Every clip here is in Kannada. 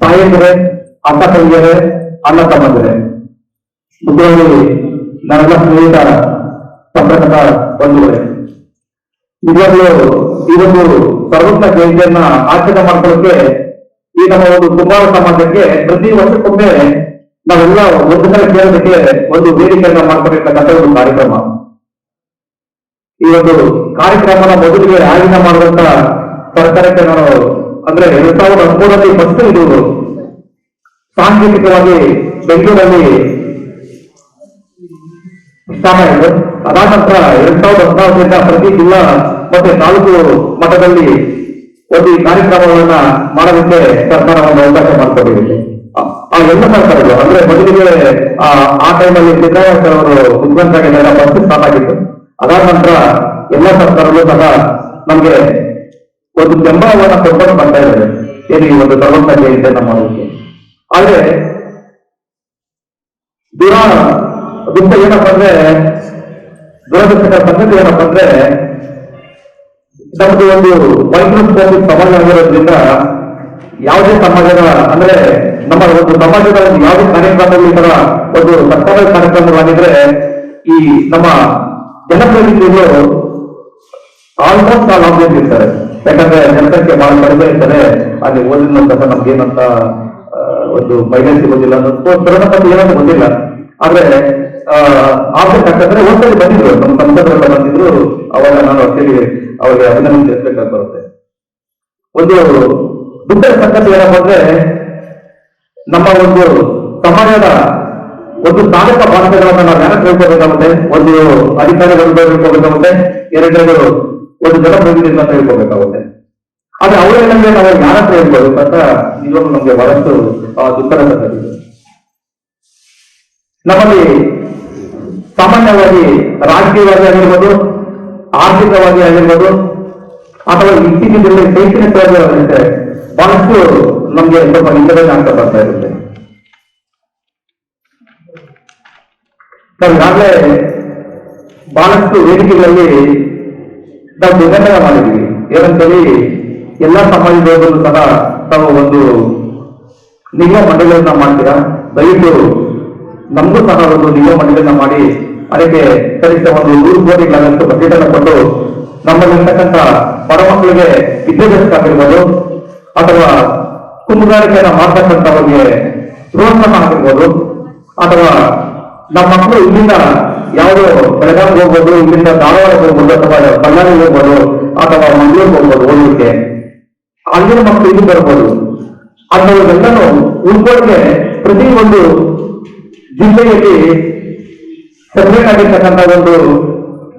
ತಾಯಂದಿರೇ, ಅಕ್ಕ ತಂಗಿಯರೇ, ಅಣ್ಣ ತಮ್ಮಂದಿರೇ, ಮುಖ್ಯವಾಗಿ ನನ್ನೆಲ್ಲ ಸ್ನೇಹಿತ ಪತ್ರಕರ್ತ ಬಂಧುಗಳೇ, ನಿಜವಾಗ್ಲೂ ಈ ಒಂದು ಸರ್ವಜ್ಞ ಜಯಂತಿಯನ್ನ ಆಚರಣೆ ಮಾಡ್ಕೊಳ್ಳೋಕೆ ಈ ನಮ್ಮ ಒಂದು ಕುಂಬಾರ ಸಮಾಜಕ್ಕೆ ಪ್ರತಿ ವರ್ಷಕ್ಕೊಮ್ಮೆ ನಾವೆಲ್ಲ ಒಂದು ಕಡೆ ಸೇರೋದಕ್ಕೆ ಒಂದು ವೇದಿಕೆಯನ್ನ ಮಾಡ್ಕೊಳ್ತಕ್ಕಂಥ ಒಂದು ಕಾರ್ಯಕ್ರಮ. ಈ ಒಂದು ಕಾರ್ಯಕ್ರಮನ ಮೊದಲಿಗೆ ಆಯೋಜನೆ ಮಾಡುವಂತ ಸರ್ಕಾರಕ್ಕೆ ನಾನು ಅಂದ್ರೆ 2013 ಫಸ್ಟ್ ಇದು ಸಾಂಕೇತಿಕವಾಗಿ ಬೆಂಗಳೂರಲ್ಲಿ ಸ್ಥಾನ ಇದೆ. ಅದಾದ ನಂತರ 2014ರಿಂದ ಪ್ರತಿ ಜಿಲ್ಲಾ ಮತ್ತೆ ತಾಲೂಕು ಮಟ್ಟದಲ್ಲಿ ಒಂದು ಈ ಕಾರ್ಯಕ್ರಮಗಳನ್ನ ಮಾಡೋದಕ್ಕೆ ಸರ್ಕಾರ ಒಂದು ಅವಕಾಶ ಮಾಡಿಕೊಟ್ಟಿದೆ. ಆ ಎಲ್ಲ ಸರ್ಕಾರಗಳು ಅಂದ್ರೆ ಮೊದಲಿಗೆ ಆ ಟೈಮಲ್ಲಿ ಸಿದ್ದರಾಮಯ್ಯ ಅವರು ಮುಖ್ಯಮಂತ್ರಿಯಾಗಿದ್ದಾಗ ಫಸ್ಟ್ ಸ್ಟಾರ್ಟ್ ಆಗಿತ್ತು. ಅದಾದ ನಂತರ ಎಲ್ಲ ಸರ್ಕಾರಗಳು ಸಹ ನಮ್ಗೆ ಒಂದು ಬೆಂಬಲವನ್ನ ಕೊಟ್ಕೊಂಡು ಬರ್ತಾ ಇದ್ದಾರೆ ಏನು ಈ ಒಂದು ಸರ್ವಜ್ಞ ಜಯಂತಿಯನ್ನ ಮಾಡೋದಕ್ಕೆ. ಆದ್ರೆ ದುಷ್ಟ ಏನಪ್ಪ ಅಂದ್ರೆ ದುರದೃಷ್ಟಕರ ಸಂಗತಿ ಏನಪ್ಪ ಅಂದ್ರೆ ನಮ್ದು ಒಂದು ಮೈಕ್ರೋಸ್ಕೋಪಿಕ್ ಸಮಾಜ ಆಗಿರೋದ್ರಿಂದ ಯಾವುದೇ ಸಮಾಜದ ಅಂದ್ರೆ ನಮ್ಮ ಒಂದು ಸಮಾಜದ ಒಂದು ಯಾವುದೇ ಕಾರ್ಯಕ್ರಮದಲ್ಲಿ ತರ ಒಂದು ಸರ್ಕಾರದ ಕಾರ್ಯಕ್ರಮಗಳಾಗಿದ್ರೆ ಈ ನಮ್ಮ ಜನಪ್ರತಿನಿಧಿಗಳು ಆಲ್ಮೋಸ್ಟ್ ನಾವು ಆಬ್ಜೆಕ್ಟ್ ಇರ್ತಾರೆ. ಯಾಕಂದ್ರೆ ಜನಸಂಖ್ಯೆ ಬಹಳ ಕಡಿಮೆ ಇರ್ತಾರೆ. ಅಲ್ಲಿ ಓದಿದಂತಹ ನಮ್ಗೇನಂತ ಒಂದು ಫೈನಾನ್ಸ್ ಸಿಗೋದಿಲ್ಲ, ತೃಣಪತಿ ಏನಂತ ಗೊತ್ತಿಲ್ಲ. ಆದ್ರೆ ಆಬ್ಜೆಕ್ಟ್ ಆಗ್ತಂದ್ರೆ ಒಂದ್ಸಲಿ ಬಂದಿದ್ರು, ನಮ್ಮ ಸಂಸದರೆಲ್ಲ ಬಂದಿದ್ರು. ಅವಾಗ ನಾನು ಅಷ್ಟೇ ಅವರಿಗೆ ಅಭಿನಂದಿಸಬೇಕಾಗಿ ಬರುತ್ತೆ. ಒಂದು ದುಡ್ಡ ಸಂಗತಿ ಏನಪ್ಪ ಅಂದ್ರೆ ನಮ್ಮ ಒಂದು ಸಮಾಜದ ಒಂದು ಸಾಧಕ ಭಾಷೆಗಳನ್ನ ನಾವು ಯಾರು ತಿಳ್ಕೋಬೇಕಾಗುತ್ತೆ. ಒಂದು ಅಧಿಕಾರಿಗಳು ತಿಳ್ಕೋಬೇಕಾಗುತ್ತೆ, ಎರಡನೇದು ಒಂದು ಜನಪ್ರತಿನಿಧಿ ಅಂತ ತಿಳ್ಕೋಬೇಕಾಗುತ್ತೆ. ಆದ್ರೆ ಅವರೇನಂದ್ರೆ ನಾವು ಯಾರತ್ರ ಹೇಳ್ಕೋಬೇಕು ಅಂತ ನಿಜವಾಗ್ಲೂ ನಮ್ಗೆ ಬಹಳಷ್ಟು ದುಃಖದ ಸಂಗತಿ. ನಮ್ಮಲ್ಲಿ ಸಾಮಾನ್ಯವಾಗಿ ರಾಜಕೀಯವಾಗಿ ಆಗಿರ್ಬೋದು, ಆರ್ಥಿಕವಾಗಿ ಆಗಿರ್ಬೋದು, ಅಥವಾ ಇತ್ತೀಚಿನಲ್ಲಿ ಶೈಕ್ಷಣಿಕವಾಗಿ ಆಗಿರುತ್ತೆ ಬಹಳಷ್ಟು ನಮ್ಗೆ ಸ್ವಲ್ಪ ಹಿಂದೆ ಆಗ್ತಾ ಬರ್ತಾ ಇರುತ್ತೆ. ನಾವು ಈಗಾಗಲೇ ಬಹಳಷ್ಟು ವೇದಿಕೆಗಳಲ್ಲಿ ನಾವು ನಿರ್ಣಯ ಮಾಡಿದ್ದೀವಿ. ಏನಂತೇಳಿ ಎಲ್ಲಾ ಸಮಾಜದವರು ಸಹ ತಾವು ಒಂದು ನಿಗಮ ಮಂಡಳಿಯನ್ನ ಮಾಡ್ತೀರಾ, ದಯವಿಟ್ಟು ನಮಗೂ ಸಹ ಒಂದು ನಿಗಮ ಮಂಡಳಿಯನ್ನ ಮಾಡಿ ಅದಕ್ಕೆ ಕನಿಷ್ಠ ಒಂದು 100 ಕೋಟಿಗಳಷ್ಟು ಬಜೆಟ್ ಅನ್ನು ಕೊಟ್ಟು ನಮ್ಮಲ್ಲಿರ್ತಕ್ಕಂಥ ಬಡ ಮಕ್ಕಳಿಗೆ ವಿದ್ಯಾಭ್ಯಾಸಕ್ಕಾಗಿರ್ಬೋದು ಅಥವಾ ಕುಂಬುಗಾರಿಕೆಯನ್ನ ಮಾಡ್ತಕ್ಕಂಥವ್ರಿಗೆ ಪ್ರೋತ್ಸಾಹ ಆಗಿರ್ಬೋದು, ಅಥವಾ ನಮ್ಮ ಮಕ್ಕಳು ಇಲ್ಲಿಂದ ಯಾವುದೋ ಬೆಳಗಾವಿಗೆ ಹೋಗ್ಬೋದು, ಇಲ್ಲಿಂದ ಧಾರವಾಡಕ್ಕೆ ಹೋಗ್ಬೋದು, ಅಥವಾ ಬಳ್ಳಾರಿಗೆ ಹೋಗ್ಬೋದು, ಅಥವಾ ಮಂಗಳೂರಿಗೆ ಹೋಗ್ಬೋದು ಓದಲಿಕ್ಕೆ, ಅಲ್ಲಿನ ಮಕ್ಕಳು ಇಲ್ಲಿ ಬರ್ಬೋದು. ಅಂಥವ್ರಿಗೆಲ್ಲನೂ ಉಳ್ಕೊಳ್ಳಿಕ್ಕೆ ಪ್ರತಿ ಒಂದು ಜಿಲ್ಲೆಯಲ್ಲಿ ಸೆಪರೇಟ್ ಆಗಿರ್ತಕ್ಕಂಥ ಒಂದು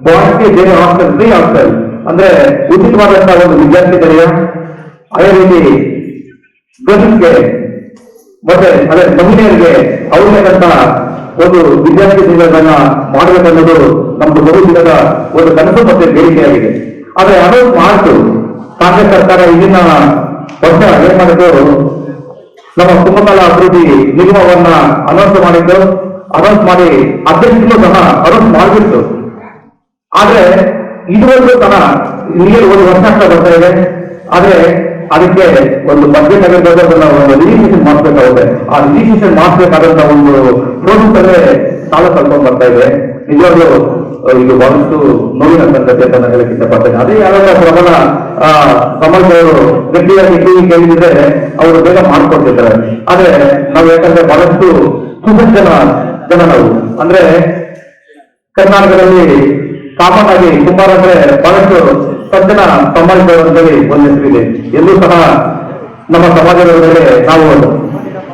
ಬಾಯ್ಸ್ಗೆ ಬೇರೆ ಹಾಸ್ಟೆಲ್, ಫ್ರೀ ಹಾಸ್ಟೆಲ್ ಅಂದ್ರೆ ಉಚಿತವಾದಂತಹ ಒಂದು ವಿದ್ಯಾರ್ಥಿಗಳಿಗೆ, ಅದೇ ರೀತಿ ಗರ್ಲ್ಸ್ಗೆ ಮತ್ತೆ ಅದೇ ಮಹಿಳೆಯರಿಗೆ ಅವ್ರಿಗಂತ ಒಂದು ವಿದ್ಯಾರ್ಥಿ ದಿನಗಳನ್ನ ಮಾಡಬೇಕನ್ನೋದು ನಮ್ದು ಬಹುದಿನದ ಒಂದು ಕನಸು ಮತ್ತೆ ಬೇಡಿಕೆಯಾಗಿದೆ. ಆದ್ರೆ ಅನೌನ್ಸ್ ಮಾಡ್ತು ಕಾಂಗ್ರೆಸ್ ಸರ್ಕಾರ ಇದನ್ನ ವರ್ಷ ಏನ್ ಮಾಡಿದ್ದು, ನಮ್ಮ ಕುಂಭಕಲಾ ಅಭಿವೃದ್ಧಿ ನಿಗಮವನ್ನ ಅನೌನ್ಸ್ ಮಾಡಿದ್ದು. ಅನೌನ್ಸ್ ಮಾಡಿ ಅಧ್ಯಕ್ಷರು ಸಹ ಅನೌನ್ಸ್ ಮಾಡಿಬಿಟ್ಟು, ಆದ್ರೆ ಇದುವರೆಗೂ ಸಹ ಇಲ್ಲಿ ಒಂದು ವರ್ಷ ಆಗ್ತಾ ಬರ್ತಾ ಇದೆ. ಆದ್ರೆ ಅದಕ್ಕೆ ಒಂದು ಬಜೆಟ್ ಆಗಿರ್ಬೋದು, ಅದನ್ನ ಒಂದು ರಿಜಿಸ್ಟ್ರೇಷನ್ ಮಾಡಿಸ್ಬೇಕಾಗುತ್ತೆ. ಆ ರಿಜಿಸ್ಟ್ರೇಷನ್ ಮಾಡಿಸ್ಬೇಕಾದಂತ ಒಂದು ಪ್ರೋಸೆಸ್ ಅಲ್ಲೇ ಸಾಲ ಕಳ್ಕೊಂಡು ಬರ್ತಾ ಇದೆ. ನಿಜವಾಗ್ಲೂ ಇದು ಬಹಳಷ್ಟು ನೋವಿನ ಸಂಗತಿ ಅಂತ ನಾನು ಹೇಳಕ್ಕೆ ಇಷ್ಟಪಡ್ತೇನೆ. ಅದೇ ಯಾವಾಗ ಪ್ರಬಲ ಸಮಾಜದವರು ಗಟ್ಟಿಯಾಗಿ ಟಿವಿ ಕೇಳಿದ್ರೆ ಅವರು ಬೇಗ ಮಾಡ್ಕೊಡ್ತಿದ್ದಾರೆ. ಆದ್ರೆ ನಾವು ಯಾಕಂದ್ರೆ ಬಹಳಷ್ಟು ಸುಸಜ್ಜನ ಜನ ನಾವು, ಅಂದ್ರೆ ಕರ್ನಾಟಕದಲ್ಲಿ ಕಾಮನ್ ಆಗಿ ಕುಂಬಾರ ಅಂದ್ರೆ ಬಹಳಷ್ಟು ಸಜ್ಜನ ಸಮಾಜದವರು ಅಂತೇಳಿ ಒಂದು ಹೆಸರಿದೆ. ಎಲ್ಲೂ ಸಹ ನಮ್ಮ ಸಮಾಜದ ಮೇಲೆ ನಾವು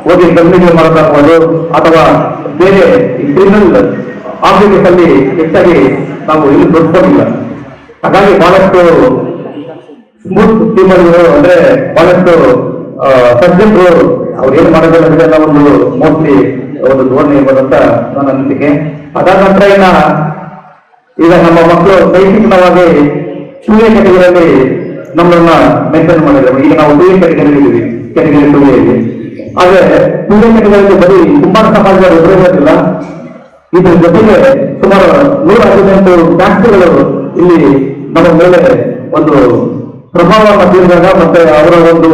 ಓದಿ ಗಮನಿಕೆ ಮಾಡೋದಾಗ್ಬೋದು ಅಥವಾ ಬೇರೆ ಕ್ರಿಮಿನಲ್ ಆಬ್ಜೆಕ್ಟ್ಸ್ ಅಲ್ಲಿ ಹೆಚ್ಚಾಗಿ ನಾವು ಇಲ್ಲಿ ತೋರಿಸ್ಕೊಂಡಿಲ್ಲ. ಹಾಗಾಗಿ ಬಹಳಷ್ಟು ಸ್ಮೂತ್ ಟೀಮರ್ಗಳು ಅಂದ್ರೆ ಬಹಳಷ್ಟು ಸಬ್ಜೆಕ್ಟ್ಗಳು ಅವ್ರು ಏನ್ ಮಾಡೋದಿಲ್ಲ ನಾವು ಒಂದು ಮೋಸ್ಟ್ಲಿ ಒಂದು ಧೋರಣೆ ಇರ್ಬೋದು ಅಂತ ನನ್ನ ಅನಿಸಿಕೆ. ಅದಾದ ನಂತರ ಈಗ ನಮ್ಮ ಮಕ್ಕಳು ಶೈಕ್ಷಣಿಕವಾಗಿ 2A ಕ್ಯಾಟಗರಿಯಲ್ಲಿ ನಮ್ಮನ್ನ ಮೆನ್ಷನ್ ಮಾಡಿದ್ದಾರೆ. ಈಗ ನಾವು 2A ಕ್ಯಾಟಗರಿ ಇದ್ದೀವಿ, ಕ್ಯಾಟಗರಿ 2A. ಆದ್ರೆ 2A ಕ್ಯಾಟಗರಿಯಲ್ಲಿ ಬರೀ ಕುಂಬಾರ ಸಮಾಜದ ಇರೋದಿಲ್ಲ, ಇದ್ರ ಜೊತೆಗೆ ಸುಮಾರು 118 ಟ್ಯಾಕ್ಸ್ಗಳು ಇಲ್ಲಿ ನಮ್ಮ ಮೇಲೆ ಒಂದು ಪ್ರಭಾವವನ್ನು ಬೀರಿದಾಗ ಮತ್ತೆ ಅವರ ಒಂದು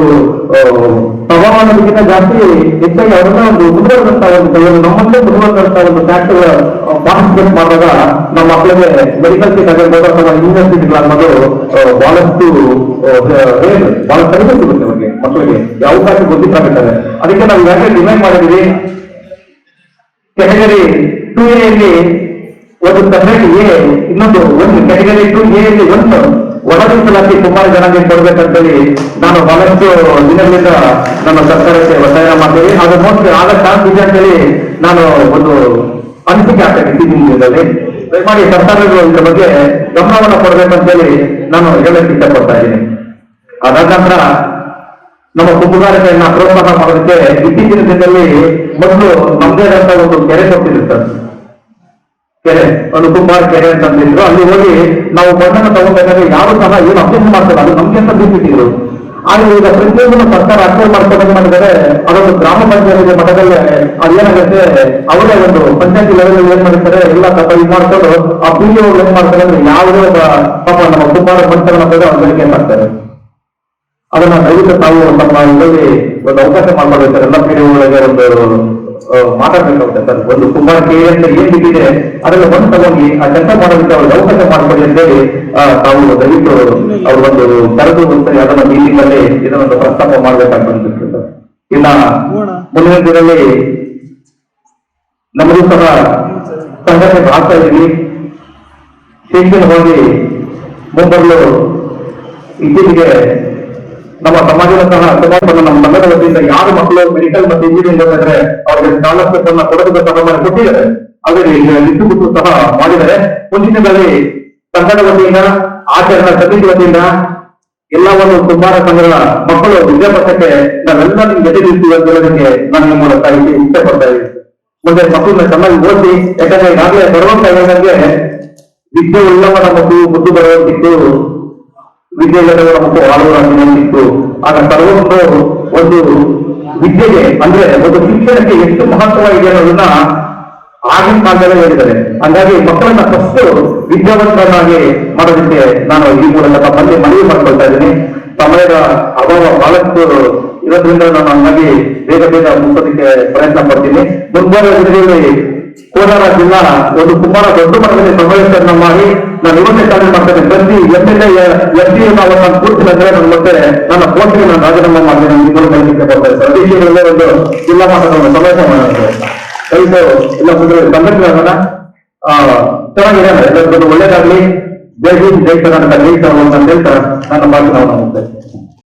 ತಾವು ಹವಾಮಾನದಕ್ಕಿಂತ ಜಾಸ್ತಿ ಹೆಚ್ಚಾಗಿ ಅವರನ್ನ ಒಂದು ಮುಂದುವರೆದಂತ ಒಂದು ನಮ್ಮಲ್ಲೇ ಮುಂದುವರೆದಂತ ಒಂದು ಫ್ಯಾಕ್ಟರ್ ಪಾರ್ಟಿಸಿಪೇಟ್ ಮಾಡಿದಾಗ ನಮ್ಮ ಮಕ್ಕಳಿಗೆ ಮೆಡಿಕಲ್ ಸೀಟ್ ಆಗಿರ್ಬೋದು ಅಥವಾ ಯೂನಿವರ್ಸಿಟಿಗಳಾಗ್ಬೋದು ಬಹಳಷ್ಟು ಬಹಳ ಕಡಿಮೆ ಸಿಗುತ್ತೆ ಅವರಿಗೆ ಮಕ್ಕಳಿಗೆ ಅವಕಾಶ ಗೊತ್ತಿದ್ದಾಗುತ್ತದೆ. ಅದಕ್ಕೆ ನಾವು ಈಗಾಗಲೇ ಡಿಮ್ಯಾಂಡ್ ಮಾಡಿದ್ವಿ, ಕ್ಯಾಟಗರಿ 2A ಯಲ್ಲಿ ಒಂದು ಸಬ್ಜೆಕ್ಟ್ ಎ, ಇನ್ನೊಂದು ಒಂದು ಕ್ಯಾಟಗರಿ 2A ಯಲ್ಲಿ ಒಂದು ಒಳಗಿಸಲಾಗಿ ಸುಮಾರು ಜನರಿಗೆ ಕೊಡ್ಬೇಕಂತೇಳಿ ನಾನು ಬಹಳಷ್ಟು ದಿನಗಳಿಂದ ನನ್ನ ಸರ್ಕಾರಕ್ಕೆ ಒತ್ತಾಯ ಮಾಡ್ತೇವೆ. ಅದು ಮೋಸ್ಟ್ಲಿ ಆಗ ಚಾನ್ಸ್ ಇದೆ ಅಂತೇಳಿ ನಾನು ಒಂದು ಅನಿಸಿಕೆ ಆಗ್ತಾ ಇದ್ದೀನಿ. ದಯಮಾಡಿ ಸರ್ಕಾರಗಳು ಇದ್ರ ಬಗ್ಗೆ ಗಮನವನ್ನು ಕೊಡ್ಬೇಕಂತೇಳಿ ನಾನು ಹೇಳಕ್ಕೆ ಇಷ್ಟಪಡ್ತಾ ಇದ್ದೀನಿ. ಅದಾದ ನಂತರ ನಮ್ಮ ತುಂಬುಗಾರಿಕೆಯನ್ನ ಪ್ರೋತ್ಸಾಹ ಮಾಡೋದಕ್ಕೆ ಇತ್ತೀಚಿನ ದಿನದಲ್ಲಿ ಮೊದಲು ನಮ್ದೇ ಆದಂತ ಒಂದು ಕೆರೆ ಕೊಟ್ಟಿದ್ರು ಸರ್, ಕೆರೆ ಒಂದು ಕುಂಬಾರ ಕೆರೆ ಅಂತಂದಿದ್ರು. ಅಲ್ಲಿ ಹೋಗಿ ನಾವು ಮಣ್ಣನ್ನು ತಗೋಬೇಕಾದ್ರೆ ಯಾರು ಸಹ ಏನು ಅಭ್ಯಾಸ ಮಾಡ್ತಾರೆ, ಅದು ನಮ್ಗೆ ಅಂತ ಬಿಟ್ಟಿದ್ರು. ಆದ್ರೆ ಈಗ ಪ್ರತಿಯೊಂದನ್ನು ಸರ್ಕಾರ ಅರ್ಥೆ ಮಾಡ್ಕೊಂಡು ಮಾಡಿದರೆ ಅದೊಂದು ಗ್ರಾಮ ಪಂಚಾಯತ್ ಮಟ್ಟದಲ್ಲಿ ಅದೇನಾಗುತ್ತೆ, ಅವರೇ ಒಂದು ಪಂಚಾಯತಿ ಲೆವೆಲ್ ಏನ್ ಮಾಡ್ತಾರೆ ಎಲ್ಲ ತಪ್ಪ ಇದು ಮಾಡ್ಕೊಂಡು ಆ PO ಏನ್ ಮಾಡ್ತಾರೆ ಅಂದ್ರೆ ಯಾವುದೇ ಒಬ್ಬ ಪಾಪ ನಮ್ಮ ಕುಂಬಾರ ಮನುಷ್ಯರನ್ನ ಕೂಡ ಅವ್ರಿಗೆ ಮಾಡ್ತಾರೆ. ಅದನ್ನ ದಯವಿಟ್ಟು ತಾವು ನಮ್ಮ ಇದರಲ್ಲಿ ಒಂದು ಅವಕಾಶ ಮಾಡ್ಕೊಳ್ಬೇಕು. ಎಲ್ಲ PDOಗಳಿಗೆ ಒಂದು ಮಾತಾಡ್ಬೇಕಾಗುತ್ತೆ ಸರ್. ಒಂದು ಕುಂಬಾರ ಕೆರೆ ಅಂತ ಏನ್ ಬಿಟ್ಟಿದೆ ಅದನ್ನ ಬಂದು ತಗೊಂಡು ಆ ಕೆಲಸ ಮಾಡೋದಕ್ಕೆ ಅವ್ರಿಗೆ ಅವಕಾಶ ಮಾಡ್ಕೊಳ್ಳಿ ಅಂತೇಳಿ ತಾವು ದಯವಿಟ್ಟು ಅವ್ರು ಒಂದು ಕರೆದು ಒಂದ್ಸರಿ ಅದನ್ನ ಮೀಟಿಂಗ್ ಅಲ್ಲಿ ಇದನ್ನೊಂದು ಪ್ರಸ್ತಾಪ ಮಾಡ್ಬೇಕಾಗ್ತದೆ ಸರ್. ಇನ್ನ ಮುಂದಿನ ದಿನದಲ್ಲಿ ನಮಗೂ ಸಹ ಸಂಘಟನೆ ಆಗ್ತಾ ಇದ್ದೀವಿ. ಶಿಕ್ಷಣ ಹೋಗಿ ಮುಂಬರಲು ಇತ್ತೀಚೆಗೆ ನಮ್ಮ ಸಮಾಜದ ಸಹ ನಮ್ಮ ಸಂಘದ ವತಿಯಿಂದ ಯಾರು ಮಕ್ಕಳು ಮೆಡಿಕಲ್ ಮತ್ತು ಇಂಜಿನಿಯರಿಂಗ್ ಓದಿದ್ರೆ ಅವರಿಗೆ ಸ್ಕಾಲರ್ಶಿಪ್ ಅನ್ನ ಕೊಡೋದಕ್ಕೆ ಸಹ ಕೊಟ್ಟಿದ್ದಾರೆ. ಆದರೆ ಡಿಸ್ಟ್ರಿಬ್ಯೂಟ್ ಸಹ ಮಾಡಿದ್ದಾರೆ. ಮುಂದಿನದಲ್ಲಿ ಸಂಘದ ವತಿಯಿಂದ ಆಚರಣಾ ಸಮಿತಿ ವತಿಯಿಂದ ಎಲ್ಲ ಒಂದು ಕುಂಬಾರ ಸಂಘಗಳ ಮಕ್ಕಳು ವಿದ್ಯಾಭ್ಯಾಸಕ್ಕೆ ನಾವೆಲ್ಲ ನಿಮ್ಗೆ ಜೊತೆ ನಿಲ್ತೀವಿ ಅಂತ ಹೇಳೋದಕ್ಕೆ ನಾನು ನಿಮ್ಮ ಮೂಲಕ ಇಷ್ಟಪಡ್ತಾ ಇದ್ದೀನಿ. ಮುಂದೆ ಮಕ್ಕಳನ್ನ ಚೆನ್ನಾಗಿ ಓದಿ, ಯಾಕಂದ್ರೆ ಈಗಾಗಲೇ ಬರುವಂತ ಹೇಳಿದಂಗೆ ವಿದ್ಯೆ ಉಳ್ಳವನ ಮಗು ಮುದ್ದು ಬರುವಂತಿತ್ತು, ವಿದ್ಯೆಗಳ ಮಕ್ಕಳು ಆಳುವಂತಿತ್ತು. ಆಗ ಸರ್ವೊಂದು ಒಂದು ವಿದ್ಯೆಗೆ ಅಂದ್ರೆ ಒಂದು ಶಿಕ್ಷಣಕ್ಕೆ ಎಷ್ಟು ಮಹತ್ವ ಇದೆ ಅನ್ನೋದನ್ನ ಆಗಿನ ಕಾಲದಲ್ಲೇ ಹೇಳಿದ್ದಾರೆ. ಹಾಗಾಗಿ ಮಕ್ಕಳನ್ನ ಫಸ್ಟ್ ವಿದ್ಯಾವಂತರನ್ನಾಗಿ ಮಾಡೋದಕ್ಕೆ ನಾನು ಈ ಮೂಲಕ ತಮ್ಮಲ್ಲಿ ಮನವಿ ಮಾಡ್ಕೊಳ್ತಾ ಇದ್ದೀನಿ. ಸಮಯದ ಅಭಾವ ಬಹಳಷ್ಟು ಇರೋದ್ರಿಂದ ನಾನು ಹಂಗಾಗಿ ಬೇಗ ಮುಗಿಸೋದಕ್ಕೆ ಪ್ರಯತ್ನ ಪಡ್ತೀನಿ. ಮುಂಬರುವ ದಿನಗಳಲ್ಲಿ ಕೋಲಾರ ಜಿಲ್ಲಾ ಒಂದು ಸುಮಾರು ದೊಡ್ಡ ಮಟ್ಟದಲ್ಲಿ ಸಮಾವೇಶವನ್ನು ಮಾಡಿ ನಾನು ಇವತ್ತೇ ಕಾರ್ಯ ಮಾಡ್ತೇನೆ. ಪ್ರತಿ FD ನಾವು ನಾನು ಕೂರ್ತಿಲ್ಲಂದ್ರೆ ನನ್ನ ಮತ್ತೆ ನನ್ನ ಪೋಸ್ಟ್ಗೆ ನಾನು ರಾಜೀನಾಮೆ ಮಾಡ್ತೇನೆ. ನಿಮ್ಮನ್ನು ಕಲಿಸಲಿಕ್ಕೆ ಬರ್ತಾರೆ ಸರ್. ಅಧಿಕಾರಿಗಳೇ ಒಂದು ಜಿಲ್ಲಾ ಮಟ್ಟದ ಒಂದು ಸಮಾವೇಶ ಮಾಡುತ್ತೆ. ರೈತ ಎಲ್ಲ ಮುಂದೆ ಸಂಘಟನೆ ಆಗೋಣ. ಚೆನ್ನಾಗಿದೆ, ಎಲ್ಲರಿಗೂ ಒಳ್ಳೇದಾಗ್ಲಿ. ಜೈ ಹಿಂದ್, ಜೈ ಕರ್ನಾಟಕ, ಜೈ ಕರ್ನಾಟಕ ಅಂತ ಹೇಳ್ತಾ ನನ್ನ ಭಾಷಣ ಮುಗಿಸ್ತೇನೆ.